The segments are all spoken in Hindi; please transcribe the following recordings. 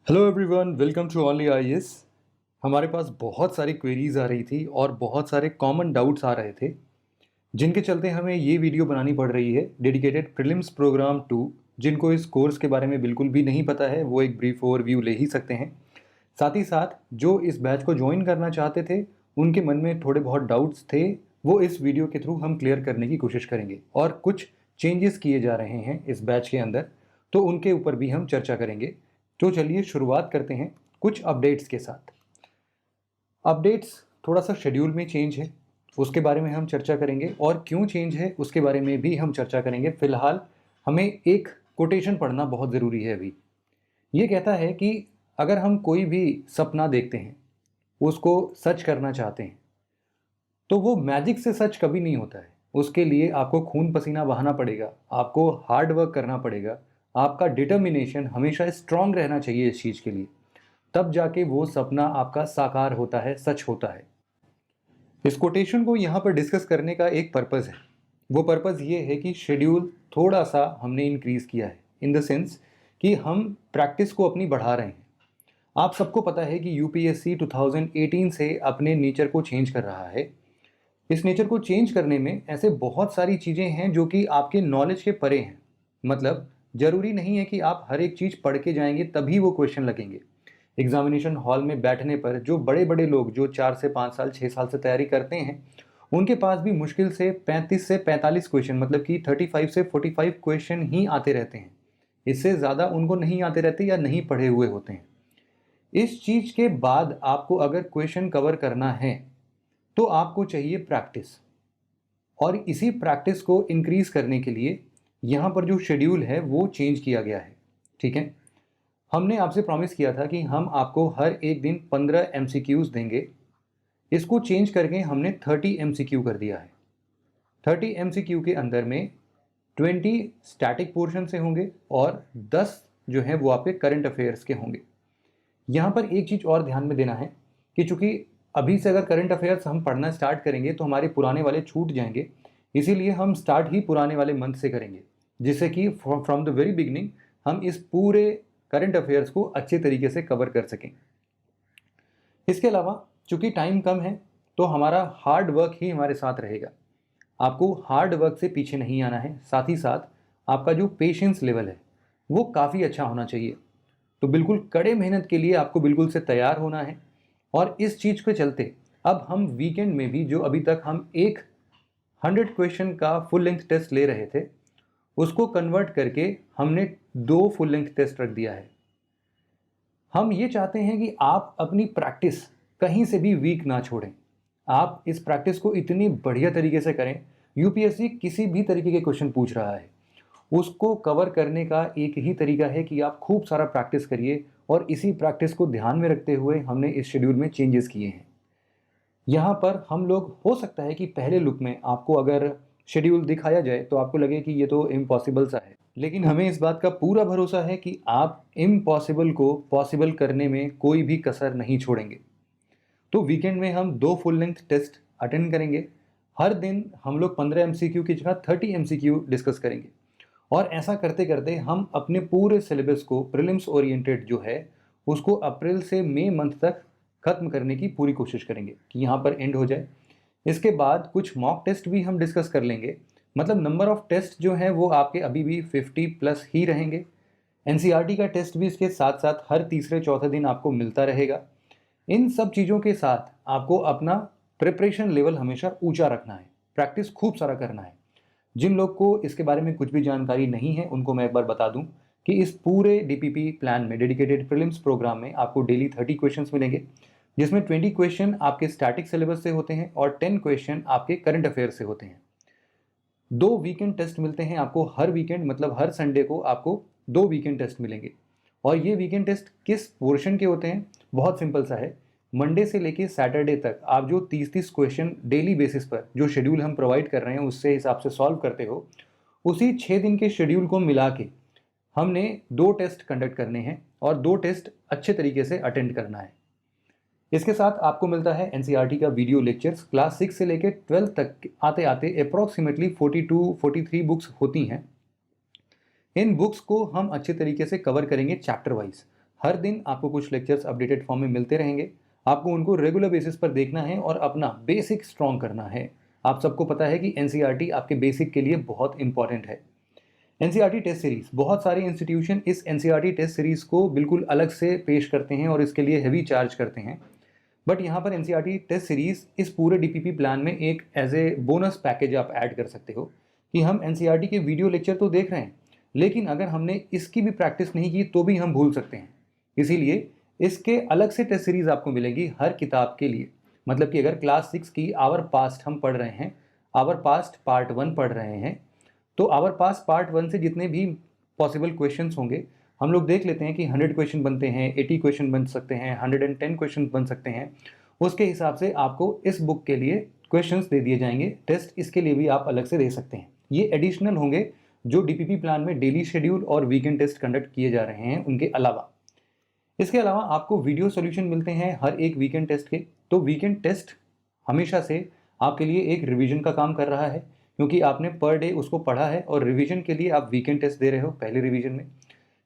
Hello everyone, welcome to only IAS. हमारे पास बहुत सारी क्वेरीज आ रही थी और बहुत सारे कॉमन डाउट्स आ रहे थे, जिनके चलते हमें ये वीडियो बनानी पड़ रही है डेडिकेटेड प्रीलिम्स प्रोग्राम 2। जिनको इस कोर्स के बारे में बिल्कुल भी नहीं पता है वो एक ब्रीफ ओवरव्यू ले ही सकते हैं। साथ ही साथ जो इस बैच को ज्वाइन करना चाहते थे, उनके मन में थोड़े बहुत डाउट्स थे, वो इस वीडियो के थ्रू हम क्लियर करने की कोशिश करेंगे। और कुछ चेंजेस किए जा रहे हैं इस बैच के अंदर, तो उनके ऊपर भी हम चर्चा करेंगे। तो चलिए शुरुआत करते हैं कुछ अपडेट्स के साथ। अपडेट्स थोड़ा सा शेड्यूल में चेंज है, उसके बारे में हम चर्चा करेंगे, और क्यों चेंज है उसके बारे में भी हम चर्चा करेंगे। फिलहाल हमें एक कोटेशन पढ़ना बहुत ज़रूरी है अभी। ये कहता है कि अगर हम कोई भी सपना देखते हैं, उसको सच करना चाहते हैं, तो वो मैजिक से सच कभी नहीं होता है। उसके लिए आपको खून पसीना बहाना पड़ेगा, आपको हार्ड वर्क करना पड़ेगा, आपका डिटर्मिनेशन हमेशा स्ट्रांग रहना चाहिए इस चीज़ के लिए। तब जाके वो सपना आपका साकार होता है, सच होता है। इस कोटेशन को यहाँ पर डिस्कस करने का एक पर्पज़ है। वो पर्पज़ ये है कि शेड्यूल थोड़ा सा हमने इंक्रीज़ किया है, इन द सेंस कि हम प्रैक्टिस को अपनी बढ़ा रहे हैं। आप सबको पता है कि यूपीएससी 2018 से अपने नेचर को चेंज कर रहा है। इस नेचर को चेंज करने में ऐसे बहुत सारी चीज़ें हैं जो कि आपके नॉलेज के परे हैं। मतलब ज़रूरी नहीं है कि आप हर एक चीज़ पढ़ के जाएंगे तभी वो क्वेश्चन लगेंगे। एग्जामिनेशन हॉल में बैठने पर जो बड़े बड़े लोग जो 4 से 5 साल 6 साल से तैयारी करते हैं, उनके पास भी मुश्किल से 35 से 45 क्वेश्चन, मतलब कि 35 से 45 क्वेश्चन ही आते रहते हैं। इससे ज़्यादा उनको नहीं आते रहते या नहीं पढ़े हुए होते हैं। इस चीज़ के बाद आपको अगर क्वेश्चन कवर करना है तो आपको चाहिए प्रैक्टिस, और इसी प्रैक्टिस को इंक्रीज करने के लिए यहाँ पर जो शेड्यूल है वो चेंज किया गया है। ठीक है, हमने आपसे प्रॉमिस किया था कि हम आपको हर एक दिन 15 एमसीक्यूज देंगे। इसको चेंज करके हमने 30 एमसीक्यू कर दिया है। 30 एमसीक्यू के अंदर में 20 स्टैटिक पोर्शन से होंगे और 10 जो है वो आपके करंट अफेयर्स के होंगे। यहाँ पर एक चीज़ और ध्यान में देना है कि चूंकि अभी से अगर करंट अफेयर्स हम पढ़ना स्टार्ट करेंगे तो हमारे पुराने वाले छूट जाएंगे, इसीलिए हम स्टार्ट ही पुराने वाले मंथ से करेंगे, जिससे कि फ्रॉम द वेरी बिगनिंग हम इस पूरे करंट अफेयर्स को अच्छे तरीके से कवर कर सकें। इसके अलावा चूंकि टाइम कम है तो हमारा हार्ड वर्क ही हमारे साथ रहेगा। आपको हार्ड वर्क से पीछे नहीं आना है, साथ ही साथ आपका जो पेशेंस लेवल है वो काफ़ी अच्छा होना चाहिए। तो बिल्कुल कड़े मेहनत के लिए आपको बिल्कुल से तैयार होना है। और इस चीज़ के चलते अब हम वीकेंड में भी, जो अभी तक हम एक 100 क्वेश्चन का फुल लेंथ टेस्ट ले रहे थे, उसको कन्वर्ट करके हमने 2 फुल लेंथ टेस्ट रख दिया है। हम ये चाहते हैं कि आप अपनी प्रैक्टिस कहीं से भी वीक ना छोड़ें। आप इस प्रैक्टिस को इतनी बढ़िया तरीके से करें, यूपीएससी किसी भी तरीके के क्वेश्चन पूछ रहा है, उसको कवर करने का एक ही तरीका है कि आप खूब सारा प्रैक्टिस करिए। और इसी प्रैक्टिस को ध्यान में रखते हुए हमने इस शेड्यूल में चेंजेस किए हैं। यहाँ पर हम लोग, हो सकता है कि पहले लुक में आपको अगर शेड्यूल दिखाया जाए तो आपको लगे कि ये तो इम्पॉसिबल सा है, लेकिन हमें इस बात का पूरा भरोसा है कि आप इम्पॉसिबल को पॉसिबल करने में कोई भी कसर नहीं छोड़ेंगे। तो वीकेंड में हम 2 फुल लेंथ टेस्ट अटेंड करेंगे। हर दिन हम लोग 15 एमसीक्यू की जगह 30 एमसीक्यू डिस्कस करेंगे। और ऐसा करते करते हम अपने पूरे सिलेबस को, प्रीलिम्स ओरिएंटेड जो है, उसको अप्रैल से मई मंथ तक खत्म करने की पूरी कोशिश करेंगे कि यहाँ पर एंड हो जाए। इसके बाद कुछ मॉक टेस्ट भी हम डिस्कस कर लेंगे। मतलब नंबर ऑफ टेस्ट जो है वो आपके अभी भी 50 प्लस ही रहेंगे। एनसीईआरटी का टेस्ट भी इसके साथ साथ हर तीसरे चौथे दिन आपको मिलता रहेगा। इन सब चीज़ों के साथ आपको अपना प्रिपरेशन लेवल हमेशा ऊंचा रखना है, प्रैक्टिस खूब सारा करना है। जिन लोग को इसके बारे में कुछ भी जानकारी नहीं है, उनको मैं एक बार बता दूं कि इस पूरे डीपीपी प्लान में, डेडिकेटेड प्रीलिम्स प्रोग्राम में, आपको डेली 30 क्वेश्चंस मिलेंगे, जिसमें 20 क्वेश्चन आपके स्टैटिक सिलेबस से होते हैं और 10 क्वेश्चन आपके करंट अफेयर से होते हैं। 2 वीकेंड टेस्ट मिलते हैं आपको हर वीकेंड, मतलब हर संडे को आपको 2 वीकेंड टेस्ट मिलेंगे। और ये वीकेंड टेस्ट किस पोर्शन के होते हैं? बहुत सिंपल सा है। मंडे से लेके सैटरडे तक आप जो 30-30 क्वेश्चन डेली बेसिस पर, जो शेड्यूल हम प्रोवाइड कर रहे हैं उससे हिसाब से सॉल्व करते हो, उसी 6 दिन के शेड्यूल को मिला के हमने 2 टेस्ट कंडक्ट करने हैं और 2 टेस्ट अच्छे तरीके से अटेंड करना है। इसके साथ आपको मिलता है एनसीईआरटी का वीडियो लेक्चर्स। क्लास 6 से लेकर 12 तक आते आते अप्रॉक्सीमेटली 42-43 बुक्स होती हैं। इन बुक्स को हम अच्छे तरीके से कवर करेंगे चैप्टर वाइज, हर दिन आपको कुछ लेक्चर्स अपडेटेड फॉर्म में मिलते रहेंगे। आपको उनको रेगुलर बेसिस पर देखना है और अपना बेसिक स्ट्रॉन्ग करना है। आप सबको पता है कि एनसीईआरटी आपके बेसिक के लिए बहुत इंपॉर्टेंट है। एनसीईआरटी टेस्ट सीरीज, बहुत सारे इंस्टीट्यूशन इस एनसीईआरटी टेस्ट सीरीज को बिल्कुल अलग से पेश करते हैं और इसके लिए हैवी चार्ज करते हैं। बट यहाँ पर एनसीईआरटी टेस्ट सीरीज इस पूरे डीपीपी प्लान में एक एज ए बोनस पैकेज आप ऐड कर सकते हो कि हम एनसीईआरटी के वीडियो लेक्चर तो देख रहे हैं, लेकिन अगर हमने इसकी भी प्रैक्टिस नहीं की तो भी हम भूल सकते हैं। इसीलिए इसके अलग से टेस्ट सीरीज आपको मिलेगी हर किताब के लिए। मतलब कि अगर क्लास 6 की आवर पास्ट हम पढ़ रहे हैं, आवर पास्ट पार्ट 1 पढ़ रहे हैं, तो आवर पास्ट पार्ट 1 से जितने भी पॉसिबल क्वेश्चंस होंगे हम लोग देख लेते हैं कि 100 क्वेश्चन बनते हैं, 80 क्वेश्चन बन सकते हैं, 110 क्वेश्चन बन सकते हैं। उसके हिसाब से आपको इस बुक के लिए क्वेश्चंस दे दिए जाएंगे। टेस्ट इसके लिए भी आप अलग से दे सकते हैं। ये एडिशनल होंगे जो डीपीपी प्लान में डेली शेड्यूल और वीकेंड टेस्ट कंडक्ट किए जा रहे हैं उनके अलावा। इसके अलावा आपको वीडियो सॉल्यूशन मिलते हैं हर एक वीकेंड टेस्ट के। तो वीकेंड टेस्ट हमेशा से आपके लिए एक रिवीजन का काम कर रहा है, क्योंकि आपने पर डे उसको पढ़ा है और रिवीजन के लिए आप वीकेंड टेस्ट दे रहे हो पहले रिवीजन में।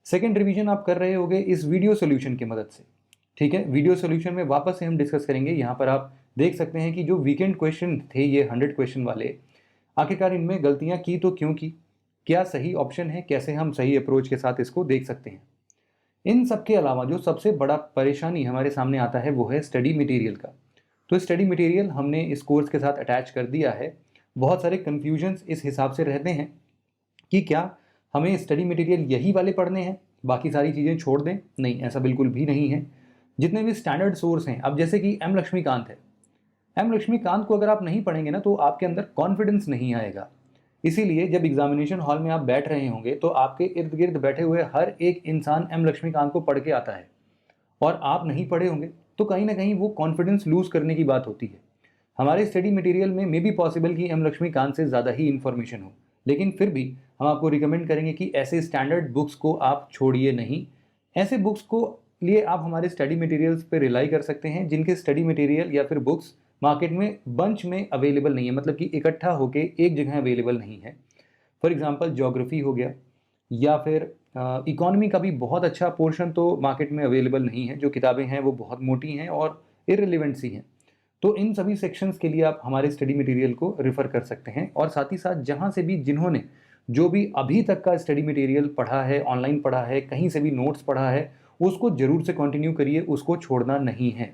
सेकंड रिवीजन आप कर रहे होगे इस वीडियो सॉल्यूशन की मदद से। ठीक है, वीडियो सॉल्यूशन में वापस से हम डिस्कस करेंगे। यहाँ पर आप देख सकते हैं कि जो वीकेंड क्वेश्चन थे ये 100 क्वेश्चन वाले, आखिरकार इनमें गलतियाँ की तो क्यों की, क्या सही ऑप्शन है, कैसे हम सही अप्रोच के साथ इसको देख सकते हैं। इन सब के अलावा जो सबसे बड़ा परेशानी हमारे सामने आता है वो है स्टडी मटेरियल का। तो स्टडी मटेरियल हमने इस कोर्स के साथ अटैच कर दिया है। बहुत सारे कन्फ्यूजन्स इस हिसाब से रहते हैं कि क्या हमें स्टडी मटेरियल यही वाले पढ़ने हैं, बाकी सारी चीज़ें छोड़ दें। नहीं, ऐसा बिल्कुल भी नहीं है। जितने भी स्टैंडर्ड सोर्स हैं, अब जैसे कि एम लक्ष्मीकांत है, एम लक्ष्मीकांत को अगर आप नहीं पढ़ेंगे ना तो आपके अंदर कॉन्फिडेंस नहीं आएगा। इसीलिए जब एग्जामिनेशन हॉल में आप बैठ रहे होंगे तो आपके इर्द गिर्द बैठे हुए हर एक इंसान एम लक्ष्मीकांत को पढ़ के आता है और आप नहीं पढ़े होंगे तो कहीं ना कहीं वो कॉन्फिडेंस लूज करने की बात होती है। हमारे स्टडी मटेरियल में मे बी पॉसिबल कि एम लक्ष्मीकांत से ज़्यादा ही इन्फॉर्मेशन हो, लेकिन फिर भी हम आपको रिकमेंड करेंगे कि ऐसे स्टैंडर्ड बुक्स को आप छोड़िए नहीं। ऐसे बुक्स को लिए आप हमारे स्टडी मटेरियल्स पे रिलाई कर सकते हैं जिनके स्टडी मटेरियल या फिर बुक्स मार्केट में बंच में अवेलेबल नहीं है, मतलब कि इकट्ठा होके एक जगह अवेलेबल नहीं है। फॉर एग्जांपल ज्योग्राफी हो गया, या फिर इकोनॉमी का भी बहुत अच्छा पोर्शन तो मार्केट में अवेलेबल नहीं है। जो किताबें हैं वो बहुत मोटी हैं और इररिलेवेंट सी हैं। तो इन सभी सेक्शंस के लिए आप हमारे स्टडी मटेरियल को रेफ़र कर सकते हैं। और साथ ही साथ जहाँ से भी जिन्होंने जो भी अभी तक का स्टडी मटेरियल पढ़ा है, ऑनलाइन पढ़ा है, कहीं से भी नोट्स पढ़ा है, उसको ज़रूर से कंटिन्यू करिए, उसको छोड़ना नहीं है।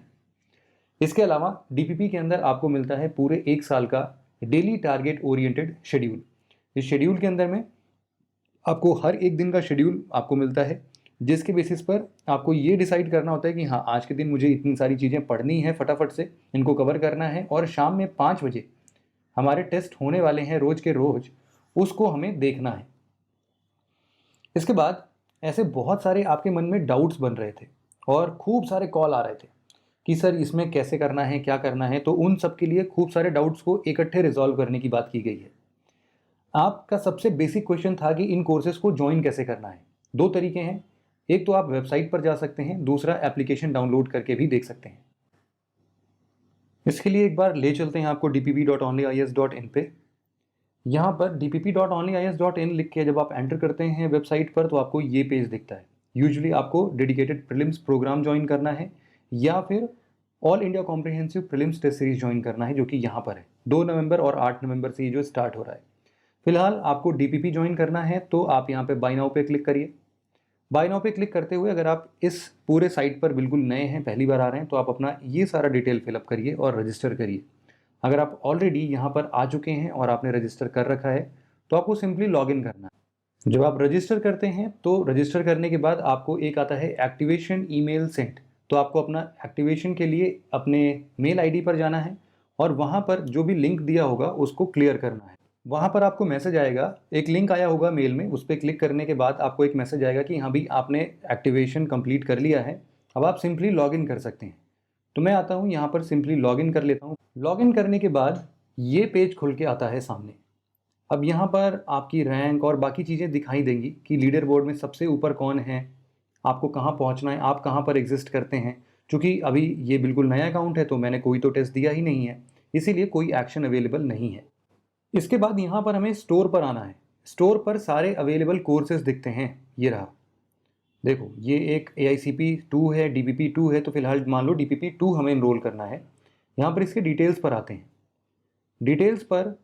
इसके अलावा डीपीपी के अंदर आपको मिलता है पूरे 1 साल का डेली टारगेट ओरिएंटेड शेड्यूल। इस शेड्यूल के अंदर में आपको हर एक दिन का शेड्यूल आपको मिलता है, जिसके बेसिस पर आपको ये डिसाइड करना होता है कि हाँ, आज के दिन मुझे इतनी सारी चीज़ें पढ़नी है, फटाफट से इनको कवर करना है और शाम में 5 बजे हमारे टेस्ट होने वाले हैं रोज़ के रोज़, उसको हमें देखना है। इसके बाद ऐसे बहुत सारे आपके मन में डाउट्स बन रहे थे और खूब सारे कॉल आ रहे थे कि सर इसमें कैसे करना है, क्या करना है। तो उन सब के लिए खूब सारे डाउट्स को इकट्ठे रिजॉल्व करने की बात की गई है। आपका सबसे बेसिक क्वेश्चन था कि इन कोर्सेज को ज्वाइन कैसे करना है। 2 तरीके हैं, एक तो आप वेबसाइट पर जा सकते हैं, दूसरा एप्लीकेशन डाउनलोड करके भी देख सकते हैं। इसके लिए एक बार ले चलते हैं आपको dpp.onlyias.in पे। यहाँ पर dpp.onlyias.in लिख के जब आप एंटर करते हैं वेबसाइट पर तो आपको ये पेज दिखता है। यूजुअली आपको डेडिकेटेड प्रीलिम्स प्रोग्राम ज्वाइन करना है या फिर all India comprehensive prelims test series join करना है, जो कि यहाँ पर है। 2 नवंबर और 8 नवंबर से ये जो स्टार्ट हो रहा है। फिलहाल आपको डीपीपी ज्वाइन करना है तो आप यहाँ पे बाय नाउ पे क्लिक करिए। बाय नाउ पे क्लिक करते हुए अगर आप इस पूरे साइट पर बिल्कुल नए हैं, पहली बार आ रहे हैं, तो आप अपना ये सारा डिटेल फिलअप करिए और रजिस्टर करिए। अगर आप ऑलरेडी यहाँ पर आ चुके हैं और आपने रजिस्टर कर रखा है तो आपको सिंपली लॉगिन करना है। जब आप रजिस्टर करते हैं तो रजिस्टर करने के बाद आपको एक आता है एक्टिवेशन ईमेल सेंट। तो आपको अपना एक्टिवेशन के लिए अपने मेल आईडी पर जाना है और वहाँ पर जो भी लिंक दिया होगा उसको क्लियर करना है। वहाँ पर आपको मैसेज आएगा, एक लिंक आया होगा मेल में, उस पर क्लिक करने के बाद आपको एक मैसेज आएगा कि हाँ भाई आपने एक्टिवेशन कंप्लीट कर लिया है, अब आप सिंपली लॉगिन कर सकते हैं। तो मैं आता हूँ यहाँ पर, सिंपली लॉगिन कर लेता हूँ। लॉगिन करने के बाद ये पेज खुल के आता है सामने। अब यहाँ पर आपकी रैंक और बाकी चीज़ें दिखाई देंगी कि लीडर बोर्ड में सबसे ऊपर कौन है, आपको कहाँ पहुँचना है, आप कहाँ पर एग्जिस्ट करते हैं। चूँकि अभी ये बिल्कुल नया अकाउंट है तो मैंने कोई तो टेस्ट दिया ही नहीं है, इसीलिए कोई एक्शन अवेलेबल नहीं है। इसके बाद यहाँ पर हमें स्टोर पर आना है। स्टोर पर सारे अवेलेबल कोर्सेज दिखते हैं, ये रहा। देखो ये एक AICP2 है, DPP2 है, तो फिलहाल मान लो DPP2 हमें इनरोल करना है। यहाँ पर इसके डिटेल्स पर आते हैं। डिटेल्स पर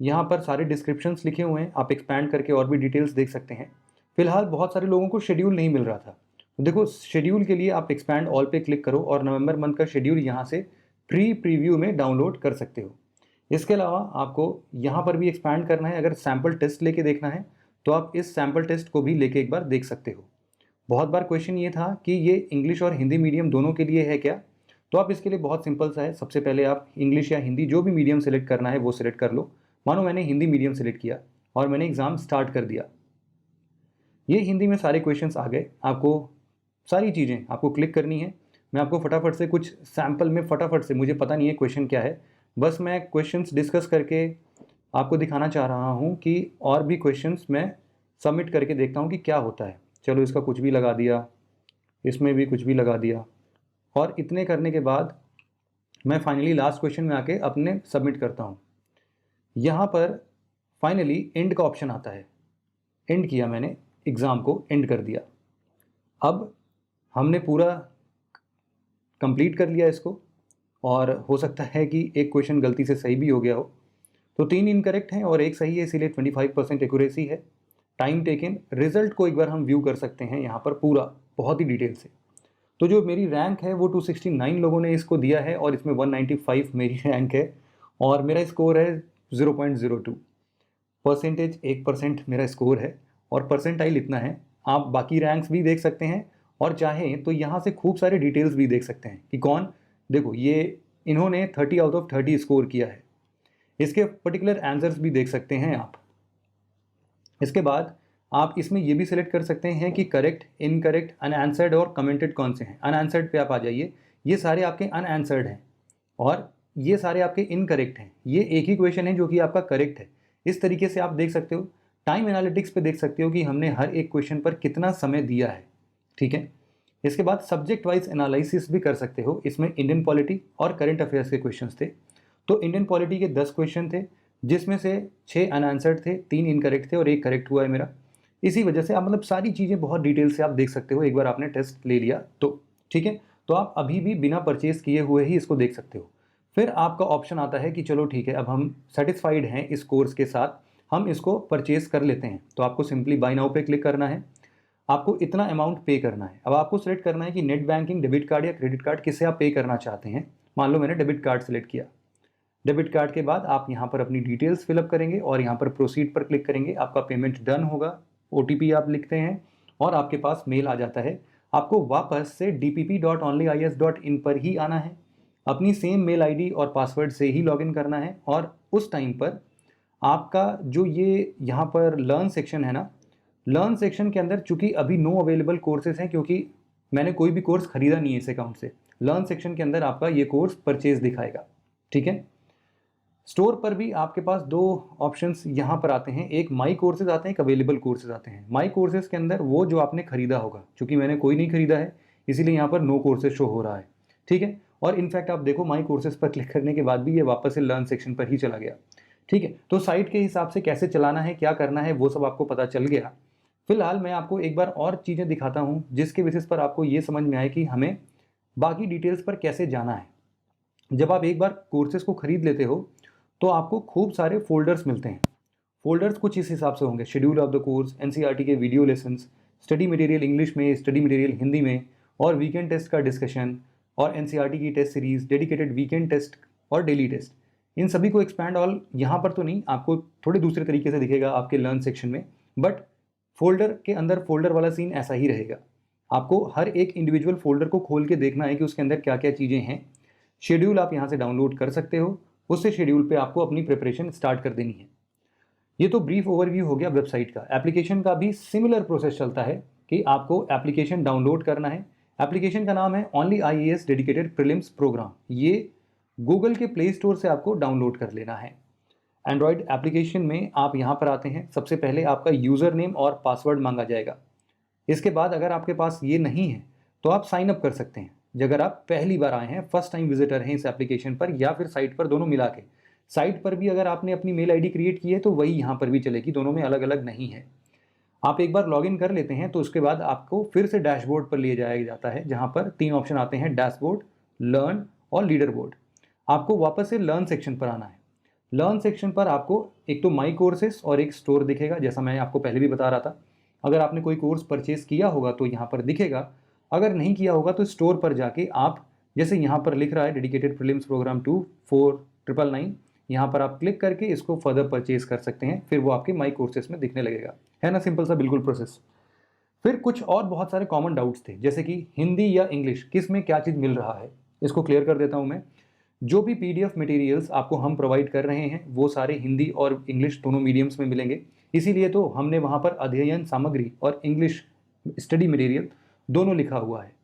यहाँ पर सारे डिस्क्रिप्शंस लिखे हुए हैं, आप एक्सपैंड करके और भी डिटेल्स देख सकते हैं। फिलहाल बहुत सारे लोगों को शेड्यूल नहीं मिल रहा था, तो देखो शेड्यूल के लिए आप एक्सपैंड ऑल पे क्लिक करो और नवंबर मंथ का शेड्यूल यहाँ से प्री प्रीव्यू में डाउनलोड कर सकते हो। इसके अलावा आपको यहाँ पर भी एक्सपैंड करना है, अगर सैम्पल टेस्ट लेके देखना है तो आप इस सैम्पल टेस्ट को भी लेके एक बार देख सकते हो। बहुत बार क्वेश्चन ये था कि ये इंग्लिश और हिंदी मीडियम दोनों के लिए है क्या, तो आप इसके लिए बहुत सिंपल सा है। सबसे पहले आप इंग्लिश या हिंदी जो भी मीडियम सेलेक्ट करना है वो सिलेक्ट कर लो। मानो मैंने हिंदी मीडियम सेलेक्ट किया और मैंने एग्ज़ाम स्टार्ट कर दिया। ये हिंदी में सारे क्वेश्चंस आ गए, आपको सारी चीज़ें आपको क्लिक करनी है। मैं आपको फटाफट से कुछ सैम्पल में फटाफट से, मुझे पता नहीं है क्वेश्चन क्या है, बस मैं क्वेश्चंस डिस्कस करके आपको दिखाना चाह रहा हूँ कि और भी क्वेश्चंस मैं सबमिट करके देखता हूँ कि क्या होता है। चलो इसका कुछ भी लगा दिया, इसमें भी कुछ भी लगा दिया, और इतने करने के बाद मैं फाइनली लास्ट क्वेश्चन में आके अपने सबमिट करता हूँ। यहाँ पर फाइनली एंड का ऑप्शन आता है, एंड किया मैंने, एग्ज़ाम को एंड कर दिया। अब हमने पूरा कंप्लीट कर लिया इसको, और हो सकता है कि एक क्वेश्चन गलती से सही भी हो गया हो, तो 3 इनकरेक्ट हैं और एक सही है, इसीलिए 25% एक्यूरेसी है। टाइम टेकन, रिजल्ट को एक बार हम व्यू कर सकते हैं यहाँ पर पूरा बहुत ही डिटेल से। तो जो मेरी रैंक है वो 269 लोगों ने इसको दिया है और इसमें 195 मेरी रैंक है और मेरा स्कोर है 0.02 परसेंटेज, 1% मेरा स्कोर है और परसेंटाइल इतना है। आप बाकी रैंक्स भी देख सकते हैं और चाहें तो यहाँ से खूब सारे डिटेल्स भी देख सकते हैं कि कौन, देखो ये इन्होंने 30 आउट ऑफ 30 स्कोर किया है। इसके पर्टिकुलर आंसर्स भी देख सकते हैं आप। इसके बाद आप इसमें ये भी सिलेक्ट कर सकते हैं कि करेक्ट, इनकरेक्ट, अनआंसर्ड और कमेंटेड कौन से हैं। अनआंसर्ड पे आप आ जाइए, ये सारे आपके अनआंसर्ड हैं और ये सारे आपके इनकरेक्ट हैं। ये एक ही क्वेश्चन है जो कि आपका करेक्ट है। इस तरीके से आप देख सकते हो। टाइम एनालिटिक्स पे देख सकते हो कि हमने हर एक क्वेश्चन पर कितना समय दिया है, ठीक है। इसके बाद सब्जेक्ट वाइज एनालिसिस भी कर सकते हो। इसमें इंडियन पॉलिटी और करंट अफेयर्स के क्वेश्चंस थे। तो इंडियन पॉलिटी के 10 क्वेश्चन थे, जिसमें से 6 अनआंसर्ड थे, 3 इनकरेक्ट थे और 1 करेक्ट हुआ है मेरा। इसी वजह से आप मतलब सारी चीज़ें बहुत डिटेल से आप देख सकते हो, एक बार आपने टेस्ट ले लिया तो, ठीक है। तो आप अभी भी बिना परचेज किए हुए ही इसको देख सकते हो। फिर आपका ऑप्शन आता है कि चलो ठीक है, अब हम सेटिस्फाइड हैं इस कोर्स के साथ, हम इसको परचेज कर लेते हैं। तो आपको सिंपली बाय नाउ पे क्लिक करना है, आपको इतना अमाउंट पे करना है। अब आपको सेलेक्ट करना है कि नेट बैंकिंग, डेबिट कार्ड या क्रेडिट कार्ड, किससे आप पे करना चाहते हैं। मान लो मैंने डेबिट कार्ड सेलेक्ट किया। डेबिट कार्ड के बाद आप यहाँ पर अपनी डिटेल्स फिलअप करेंगे और यहाँ पर प्रोसीड पर क्लिक करेंगे। आपका पेमेंट डन होगा, OTP आप लिखते हैं और आपके पास मेल आ जाता है। आपको वापस से dpp.onlyis.in पर ही आना है, अपनी सेम मेल आईडी और पासवर्ड से ही लॉगिन करना है और उस टाइम पर आपका जो ये यहाँ पर लर्न सेक्शन है ना, लर्न सेक्शन के अंदर चूंकि अभी नो अवेलेबल कोर्सेज हैं क्योंकि मैंने कोई भी कोर्स खरीदा नहीं है इस अकाउंट से, लर्न सेक्शन के अंदर आपका ये कोर्स परचेज दिखाएगा, ठीक है। स्टोर पर भी आपके पास 2 ऑप्शंस यहाँ पर आते हैं, एक माई कोर्सेज आते हैं, एक अवेलेबल कोर्सेज आते हैं। माई कोर्सेज के अंदर वो जो आपने खरीदा होगा, क्योंकि मैंने कोई नहीं खरीदा है इसीलिए यहाँ पर नो कोर्सेज शो हो रहा है, ठीक है। और इनफैक्ट आप देखो माई कोर्सेज पर क्लिक करने के बाद भी ये वापस से लर्न सेक्शन पर ही चला गया, ठीक है। तो साइट के हिसाब से कैसे चलाना है, क्या करना है, वो सब आपको पता चल गया। फिलहाल मैं आपको एक बार और चीज़ें दिखाता हूँ जिसके बेसिस पर आपको ये समझ में आए कि हमें बाकी डिटेल्स पर कैसे जाना है। जब आप एक बार कोर्सेज को खरीद लेते हो तो आपको खूब सारे फोल्डर्स मिलते हैं। फोल्डर्स कुछ इस हिसाब से होंगे, schedule of the course, NCERT के video lessons, study material English में, स्टडी मटेरियल हिंदी में, और वीकेंड टेस्ट का डिस्कशन, और NCERT की test series, dedicated weekend test और डेली टेस्ट। इन सभी को एक्सपैंड ऑल यहाँ पर तो नहीं, आपको थोड़े दूसरे तरीके से दिखेगा आपके लर्न सेक्शन में, बट फोल्डर के अंदर फोल्डर वाला सीन ऐसा ही रहेगा। आपको हर एक इंडिविजुअल फोल्डर को खोल के देखना है कि उसके अंदर क्या क्या चीज़ें हैं। शेड्यूल आप यहाँ से डाउनलोड कर सकते हो, उससे शेड्यूल पे आपको अपनी प्रिपरेशन स्टार्ट कर देनी है। ये तो ब्रीफ ओवरव्यू हो गया वेबसाइट का। एप्लीकेशन का भी सिमिलर प्रोसेस चलता है कि आपको एप्लीकेशन डाउनलोड करना है। एप्लीकेशन का नाम है only IAS dedicated prelims programme. ये गूगल के प्ले स्टोर से आपको डाउनलोड कर लेना है। एंड्रॉयड एप्लीकेशन में आप यहाँ पर आते हैं, सबसे पहले आपका यूज़र नेम और पासवर्ड मांगा जाएगा। इसके बाद अगर आपके पास ये नहीं है तो आप साइन अप कर सकते हैं। अगर आप पहली बार आए हैं, फर्स्ट टाइम विजिटर हैं इस एप्लीकेशन पर या फिर साइट पर, दोनों मिला के, साइट पर भी अगर आपने अपनी मेल आईडी क्रिएट की है तो वही यहाँ पर भी चलेगी, दोनों में अलग अलग नहीं है। आप एक बार लॉगिन कर लेते हैं तो उसके बाद आपको फिर से डैशबोर्ड पर लिए जाया जाता है, जहां पर 3 ऑप्शन आते हैं, डैशबोर्ड, लर्न और लीडर बोर्ड। आपको वापस से लर्न सेक्शन पर आना है। लर्न सेक्शन पर आपको एक तो माई कोर्सेस और एक स्टोर दिखेगा, जैसा मैं आपको पहले भी बता रहा था। अगर आपने कोई कोर्स परचेज किया होगा तो यहाँ पर दिखेगा, अगर नहीं किया होगा तो स्टोर पर जाके आप, जैसे यहाँ पर लिख रहा है डेडिकेटेड प्रीलिम्स प्रोग्राम 2 4999, यहाँ पर आप क्लिक करके इसको फर्दर परचेज कर सकते हैं, फिर वो आपके माई कोर्सेस में दिखने लगेगा। है ना सिंपल सा बिल्कुल प्रोसेस। फिर कुछ और बहुत सारे कॉमन डाउट्स थे, जैसे कि हिंदी या इंग्लिश किस में क्या चीज़ मिल रहा है, इसको क्लियर कर देता हूँ मैं। जो भी पीडीएफ मटेरियल्स आपको हम प्रोवाइड कर रहे हैं वो सारे हिंदी और इंग्लिश दोनों मीडियम्स में मिलेंगे, इसीलिए तो हमने वहाँ पर अध्ययन सामग्री और इंग्लिश स्टडी मटेरियल दोनों लिखा हुआ है।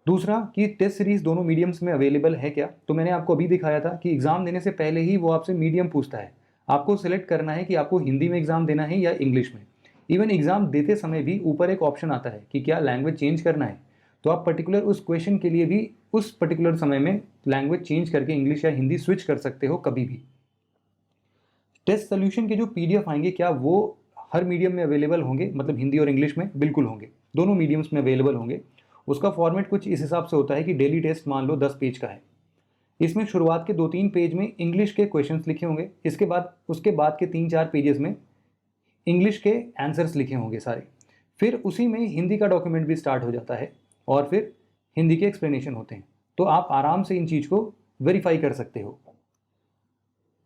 दूसरा कि टेस्ट सीरीज दोनों मीडियम्स में अवेलेबल है क्या, तो मैंने आपको अभी दिखाया था कि एग्जाम देने से पहले ही वो आपसे मीडियम पूछता है। आपको सिलेक्ट करना है कि आपको हिंदी में एग्जाम देना है या इंग्लिश में। इवन एग्जाम देते समय भी ऊपर एक ऑप्शन आता है कि क्या लैंग्वेज चेंज करना है, तो आप पर्टिकुलर उस क्वेश्चन के लिए भी उस पर्टिकुलर समय में लैंग्वेज चेंज करके इंग्लिश या हिंदी स्विच कर सकते हो कभी भी। टेस्ट सोल्यूशन के जो पीडीएफ आएंगे क्या वो हर मीडियम में अवेलेबल होंगे, मतलब हिंदी और इंग्लिश में? बिल्कुल होंगे, दोनों मीडियम्स में अवेलेबल होंगे। उसका फॉर्मेट कुछ इस हिसाब से होता है कि डेली टेस्ट मान लो 10 पेज का है, इसमें शुरुआत के 2-3 पेज में इंग्लिश के क्वेश्चंस लिखे होंगे, इसके बाद उसके बाद के 3-4 पेजेस में इंग्लिश के आंसर्स लिखे होंगे सारे, फिर उसी में हिंदी का डॉक्यूमेंट भी स्टार्ट हो जाता है और फिर हिंदी के एक्सप्लेनेशन होते हैं। तो आप आराम से इन चीज़ को वेरीफाई कर सकते हो।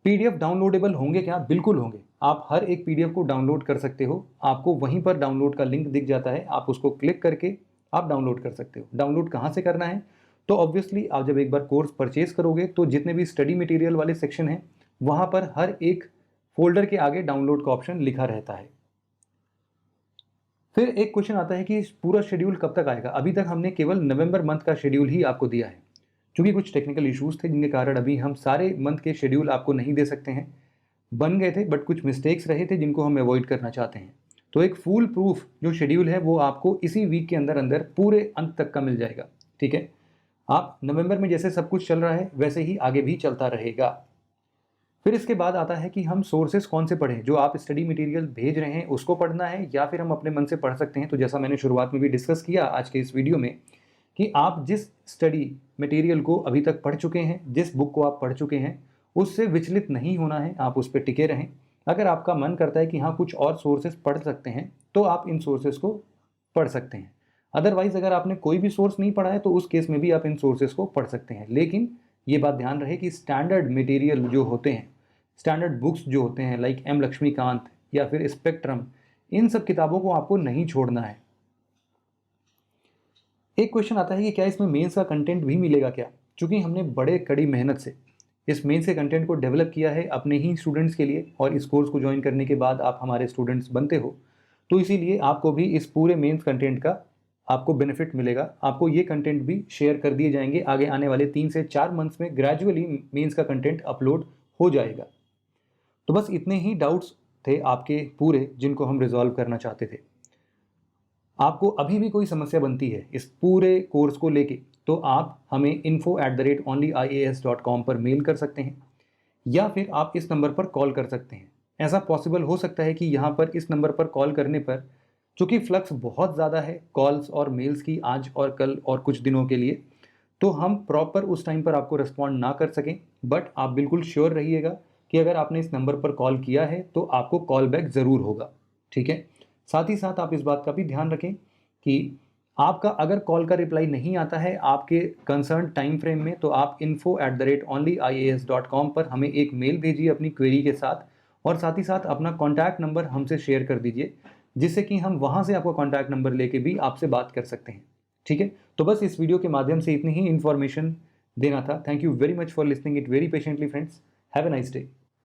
पीडीएफ डाउनलोडेबल होंगे क्या? बिल्कुल होंगे। आप हर एक पीडीएफ को डाउनलोड कर सकते हो, आपको वहीं पर डाउनलोड का लिंक दिख जाता है, आप उसको क्लिक करके आप डाउनलोड कर सकते हो। डाउनलोड कहाँ से करना है? तो ऑब्वियसली आप जब एक बार कोर्स परचेज करोगे तो जितने भी स्टडी मटेरियल वाले सेक्शन हैं वहाँ पर हर एक फोल्डर के आगे डाउनलोड का ऑप्शन लिखा रहता है। फिर एक क्वेश्चन आता है कि पूरा शेड्यूल कब तक आएगा? अभी तक हमने केवल नवंबर मंथ का शेड्यूल ही आपको दिया है, क्योंकि कुछ टेक्निकल इश्यूज थे जिनके कारण अभी हम सारे मंथ के शेड्यूल आपको नहीं दे सकते हैं। बन गए थे बट कुछ मिस्टेक्स रहे थे जिनको हम अवॉइड करना चाहते हैं। तो एक फुल प्रूफ जो शेड्यूल है वो आपको इसी वीक के अंदर अंदर पूरे अंत तक का मिल जाएगा। ठीक है, आप नवंबर में जैसे सब कुछ चल रहा है वैसे ही आगे भी चलता रहेगा। फिर इसके बाद आता है कि हम सोर्सेस कौन से पढ़ें, जो आप स्टडी मटेरियल भेज रहे हैं उसको पढ़ना है या फिर हम अपने मन से पढ़ सकते हैं। तो जैसा मैंने शुरुआत में भी डिस्कस किया आज के इस वीडियो में कि आप जिस स्टडी मटेरियल को अभी तक पढ़ चुके हैं, जिस बुक को आप पढ़ चुके हैं, उससे विचलित नहीं होना है, आप उस पर टिके रहें। अगर आपका मन करता है कि हाँ कुछ और सोर्सेस पढ़ सकते हैं तो आप इन सोर्सेस को पढ़ सकते हैं। अदरवाइज अगर आपने कोई भी सोर्स नहीं पढ़ा है तो उस केस में भी आप इन सोर्सेस को पढ़ सकते हैं। लेकिन ये बात ध्यान रहे कि स्टैंडर्ड मटेरियल जो होते हैं, स्टैंडर्ड बुक्स जो होते हैं लाइक एम लक्ष्मीकांत या फिर स्पेक्ट्रम, इन सब किताबों को आपको नहीं छोड़ना है। एक क्वेश्चन आता है कि क्या इसमें मेंस का कंटेंट भी मिलेगा क्या? क्योंकि हमने बड़े कड़ी मेहनत से इस मेंस के कंटेंट को डेवलप किया है अपने ही स्टूडेंट्स के लिए, और इस कोर्स को ज्वाइन करने के बाद आप हमारे स्टूडेंट्स बनते हो, तो इसीलिए आपको भी इस पूरे मेंस कंटेंट का आपको बेनिफिट मिलेगा। आपको ये कंटेंट भी शेयर कर दिए जाएंगे आगे आने वाले 3 से 4 मंथ्स में, ग्रेजुअली मेंस का कंटेंट अपलोड हो जाएगा। तो बस इतने ही डाउट्स थे आपके पूरे, जिनको हम रिजॉल्व करना चाहते थे। आपको अभी भी कोई समस्या बनती है इस पूरे कोर्स को लेके तो आप हमें info@onlyias.com पर मेल कर सकते हैं या फिर आप इस नंबर पर कॉल कर सकते हैं। ऐसा पॉसिबल हो सकता है कि यहाँ पर इस नंबर पर कॉल करने पर, चूँकि फ्लक्स बहुत ज़्यादा है कॉल्स और मेल्स की आज और कल और कुछ दिनों के लिए, तो हम प्रॉपर उस टाइम पर आपको रिस्पॉन्ड ना कर सकें। बट आप बिल्कुल श्योर रहिएगा कि अगर आपने इस नंबर पर कॉल किया है तो आपको कॉल बैक ज़रूर होगा। ठीक है, साथ ही साथ आप इस बात का भी ध्यान रखें कि आपका अगर कॉल का रिप्लाई नहीं आता है आपके कंसर्न टाइम फ्रेम में, तो आप info@onlyias.com पर हमें एक मेल भेजिए अपनी क्वेरी के साथ, और साथ ही साथ अपना कॉन्टैक्ट नंबर हमसे शेयर कर दीजिए, जिससे कि हम वहाँ से आपका कॉन्टैक्ट नंबर लेके भी आपसे बात कर सकते हैं। ठीक है, तो बस इस वीडियो के माध्यम से इतनी ही इन्फॉर्मेशन देना था। Thank you very much for listening it very patiently friends. Have a nice day.